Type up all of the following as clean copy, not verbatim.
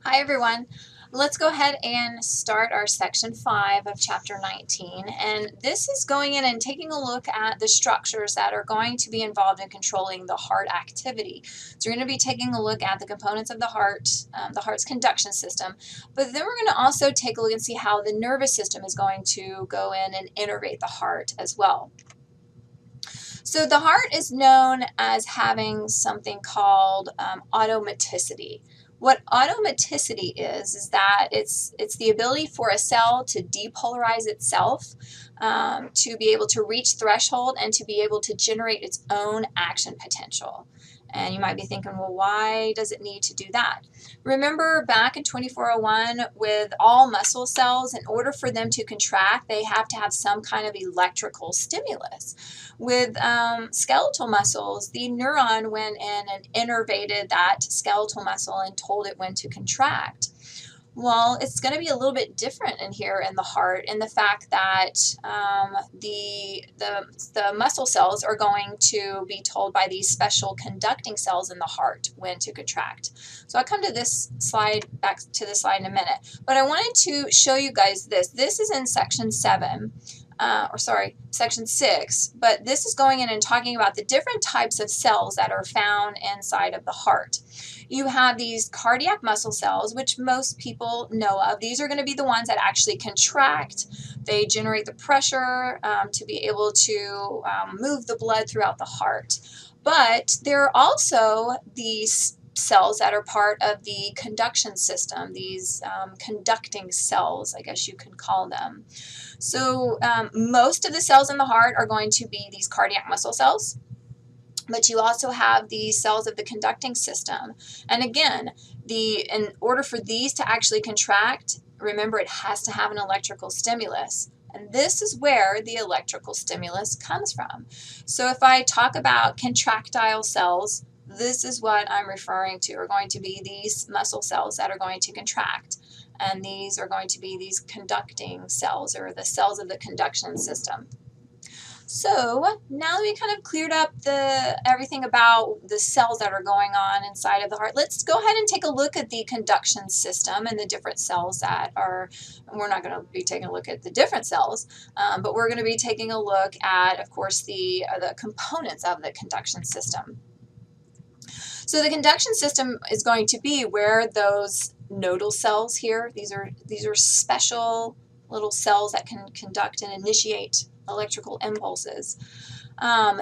Hi everyone. Let's go ahead and start our section 5 of chapter 19, and this is going in and taking a look at the structures that are going to be involved in controlling the heart activity. So we're going to be taking a look at the components of the heart's conduction system, but then we're going to also take a look and see how the nervous system is going to go in and innervate the heart as well. So the heart is known as having something called automaticity. What automaticity is that it's the ability for a cell to depolarize itself, to be able to reach threshold, and to be able to generate its own action potential. And you might be thinking, well, why does it need to do that? Remember back in 2401 with all muscle cells, in order for them to contract, they have to have some kind of electrical stimulus. With skeletal muscles, the neuron went in and innervated that skeletal muscle and told it when to contract. Well, it's going to be a little bit different in here in the heart, in the fact that the muscle cells are going to be told by these special conducting cells in the heart when to contract. So I'll come to this slide, back to this slide in a minute, but I wanted to show you guys this. This is in section 7. Section 6, but this is going in and talking about the different types of cells that are found inside of the heart. You have these cardiac muscle cells, which most people know of. These are going to be the ones that actually contract. They generate the pressure to be able to move the blood throughout the heart. But there are also these cells that are part of the conduction system, these conducting cells, I guess you could call them. So most of the cells in the heart are going to be these cardiac muscle cells, but you also have the cells of the conducting system. And again, in order for these to actually contract, remember it has to have an electrical stimulus. And this is where the electrical stimulus comes from. So if I talk about contractile cells, this is what I'm referring to, are going to be these muscle cells that are going to contract. And these are going to be these conducting cells, or the cells of the conduction system. So now that we kind of cleared up everything about the cells that are going on inside of the heart, let's go ahead and take a look at the conduction system and the different cells that are, we're not going to be taking a look at the different cells, but we're going to be taking a look at, of course, the components of the conduction system. So the conduction system is going to be where those nodal cells here, these are special little cells that can conduct and initiate electrical impulses.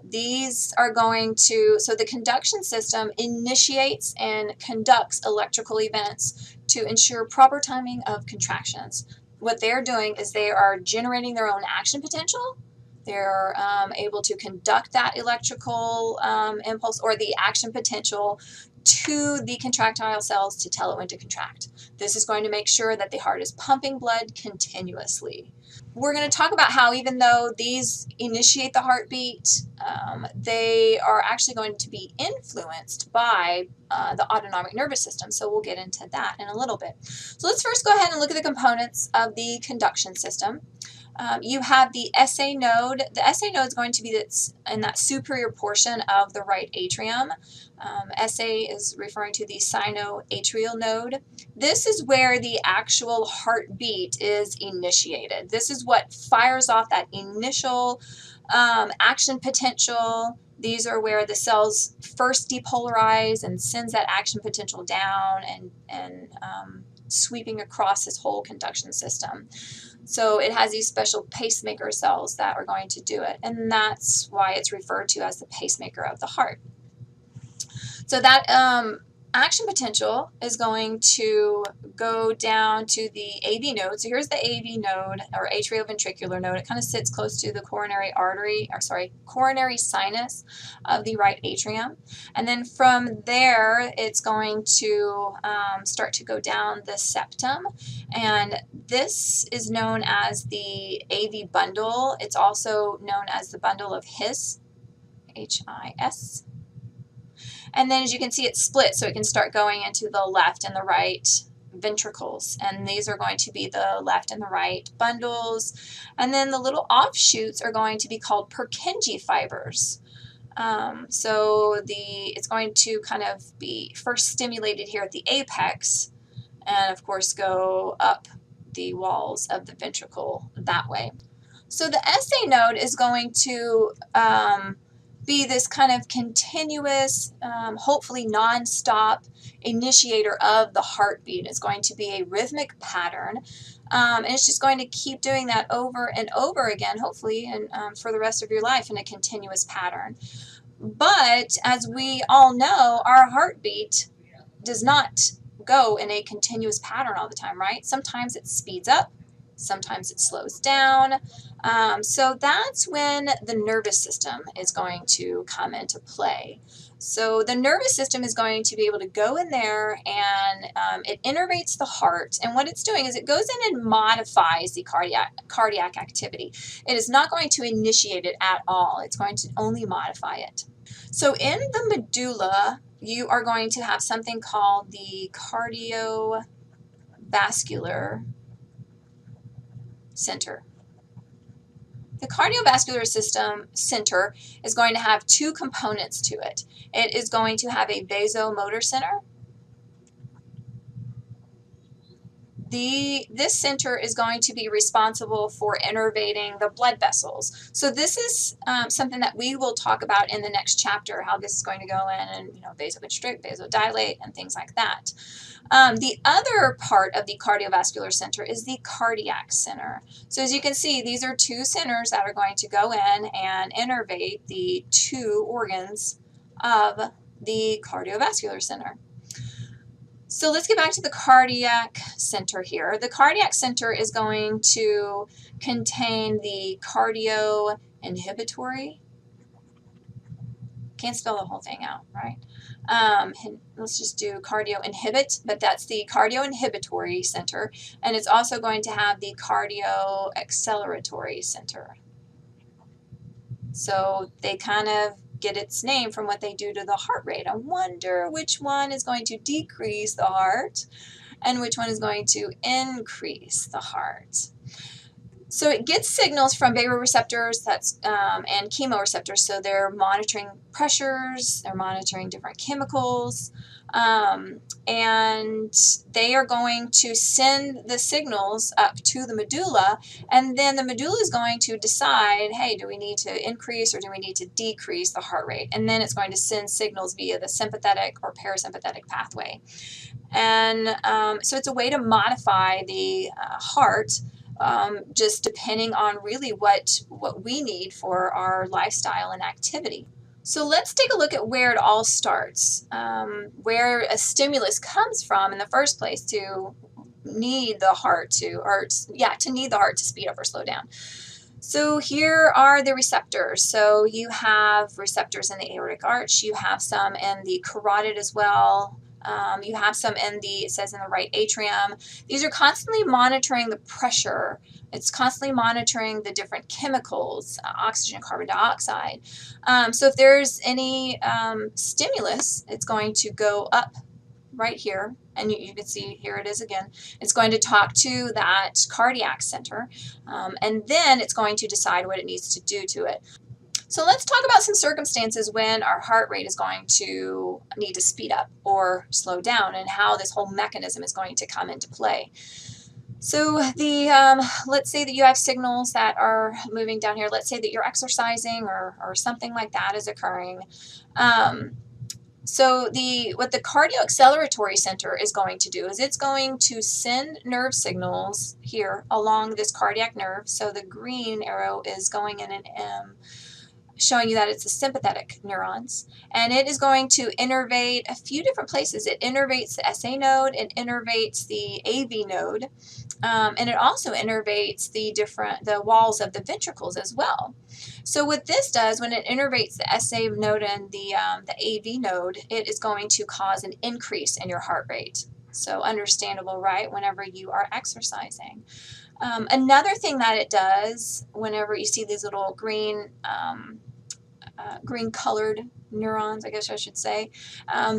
These are going to, so the conduction system initiates and conducts electrical events to ensure proper timing of contractions. What they're doing is they are generating their own action potential. They're able to conduct that electrical impulse or the action potential to the contractile cells to tell it when to contract. This is going to make sure that the heart is pumping blood continuously. We're going to talk about how even though these initiate the heartbeat, they are actually going to be influenced by the autonomic nervous system. So we'll get into that in a little bit. So let's first go ahead and look at the components of the conduction system. You have the SA node. The SA node is going to be in that superior portion of the right atrium. SA is referring to the sinoatrial node. This is where the actual heartbeat is initiated. This is what fires off that initial action potential. These are where the cells first depolarize and sends that action potential down and sweeping across this whole conduction system. So it has these special pacemaker cells that are going to do it, and that's why it's referred to as the pacemaker of the heart. So that action potential is going to go down to the AV node. So here's the AV node, or atrioventricular node. It kind of sits close to the coronary sinus of the right atrium. And then from there, it's going to start to go down the septum. And this is known as the AV bundle. It's also known as the bundle of His, H-I-S. And then as you can see, it's split, so it can start going into the left and the right ventricles. And these are going to be the left and the right bundles. And then the little offshoots are going to be called Purkinje fibers. So it's going to kind of be first stimulated here at the apex, and of course go up the walls of the ventricle that way. So the SA node is going to be this kind of continuous, hopefully non-stop initiator of the heartbeat. It's going to be a rhythmic pattern, and it's just going to keep doing that over and over again, hopefully, and for the rest of your life in a continuous pattern. But as we all know, our heartbeat does not go in a continuous pattern all the time, right? Sometimes it speeds up, sometimes it slows down. So that's when the nervous system is going to come into play. So the nervous system is going to be able to go in there, and it innervates the heart. And what it's doing is it goes in and modifies the cardiac activity. It is not going to initiate it at all. It's going to only modify it. So in the medulla, you are going to have something called the cardiovascular center. The cardiovascular system center is going to have two components to it. It is going to have a vasomotor center. This center is going to be responsible for innervating the blood vessels. So this is something that we will talk about in the next chapter, how this is going to go in and vasoconstrict, vasodilate, and things like that. The other part of the cardiovascular center is the cardiac center. So as you can see, these are two centers that are going to go in and innervate the two organs of the cardiovascular center. So let's get back to the cardiac center here. The cardiac center is going to contain the cardio inhibitory. Can't spell the whole thing out, right? Let's just do cardio inhibit, but that's the cardio inhibitory center. And it's also going to have the cardio acceleratory center. So they kind of get its name from what they do to the heart rate. I wonder which one is going to decrease the heart and which one is going to increase the heart. So it gets signals from baroreceptors and chemoreceptors. So they're monitoring pressures, they're monitoring different chemicals, and they are going to send the signals up to the medulla, and then the medulla is going to decide, hey, do we need to increase or do we need to decrease the heart rate? And then it's going to send signals via the sympathetic or parasympathetic pathway. And so it's a way to modify the heart, just depending on really what we need for our lifestyle and activity. So let's take a look at where it all starts, where a stimulus comes from in the first place to need the heart to speed up or slow down. So here are the receptors. So you have receptors in the aortic arch, you have some in the carotid as well. You have some in it says in the right atrium. These are constantly monitoring the pressure. It's constantly monitoring the different chemicals, oxygen, carbon dioxide. So if there's any stimulus, it's going to go up right here. And you can see here it is again. It's going to talk to that cardiac center. And then it's going to decide what it needs to do to it. So let's talk about some circumstances when our heart rate is going to need to speed up or slow down and how this whole mechanism is going to come into play. So let's say that you have signals that are moving down here. Let's say that you're exercising or something like that is occurring. So what the cardio acceleratory center is going to do is it's going to send nerve signals here along this cardiac nerve. So the green arrow is going in an M, showing you that it's the sympathetic neurons, and it is going to innervate a few different places. It innervates the SA node, it innervates the AV node, and it also innervates the walls of the ventricles as well. So what this does, when it innervates the SA node and the AV node, it is going to cause an increase in your heart rate. So understandable, right, whenever you are exercising. Another thing that it does, whenever you see these little green colored neurons, I guess I should say,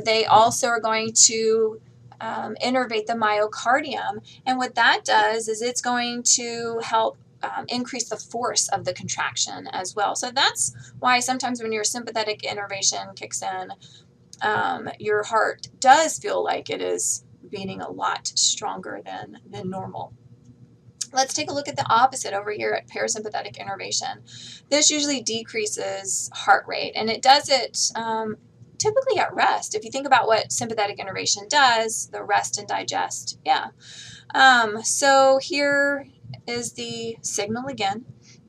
they also are going to innervate the myocardium. And what that does is it's going to help increase the force of the contraction as well. So that's why sometimes when your sympathetic innervation kicks in, your heart does feel like it is being a lot stronger than normal. Let's take a look at the opposite over here at parasympathetic innervation. This usually decreases heart rate, and it does it typically at rest. If you think about what sympathetic innervation does, the rest and digest, yeah. So here is the signal again.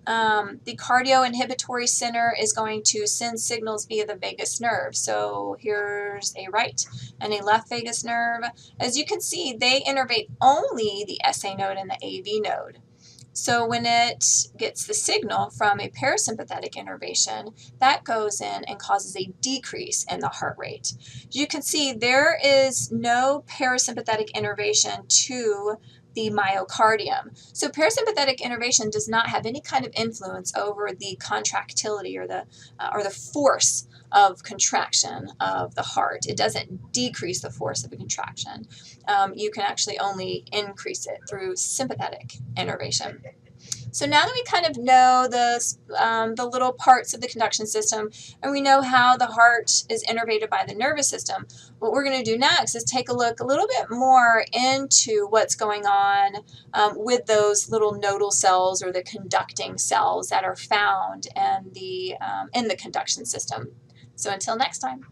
The cardioinhibitory center is going to send signals via the vagus nerve. So here's a right and a left vagus nerve. As you can see, they innervate only the SA node and the AV node. So when it gets the signal from a parasympathetic innervation, that goes in and causes a decrease in the heart rate. As you can see, there is no parasympathetic innervation to the myocardium. So parasympathetic innervation does not have any kind of influence over the contractility or the force of contraction of the heart. It doesn't decrease the force of a contraction. You can actually only increase it through sympathetic innervation. So now that we kind of know the little parts of the conduction system, and we know how the heart is innervated by the nervous system, what we're going to do next is take a look a little bit more into what's going on with those little nodal cells or the conducting cells that are found in the conduction system. So until next time.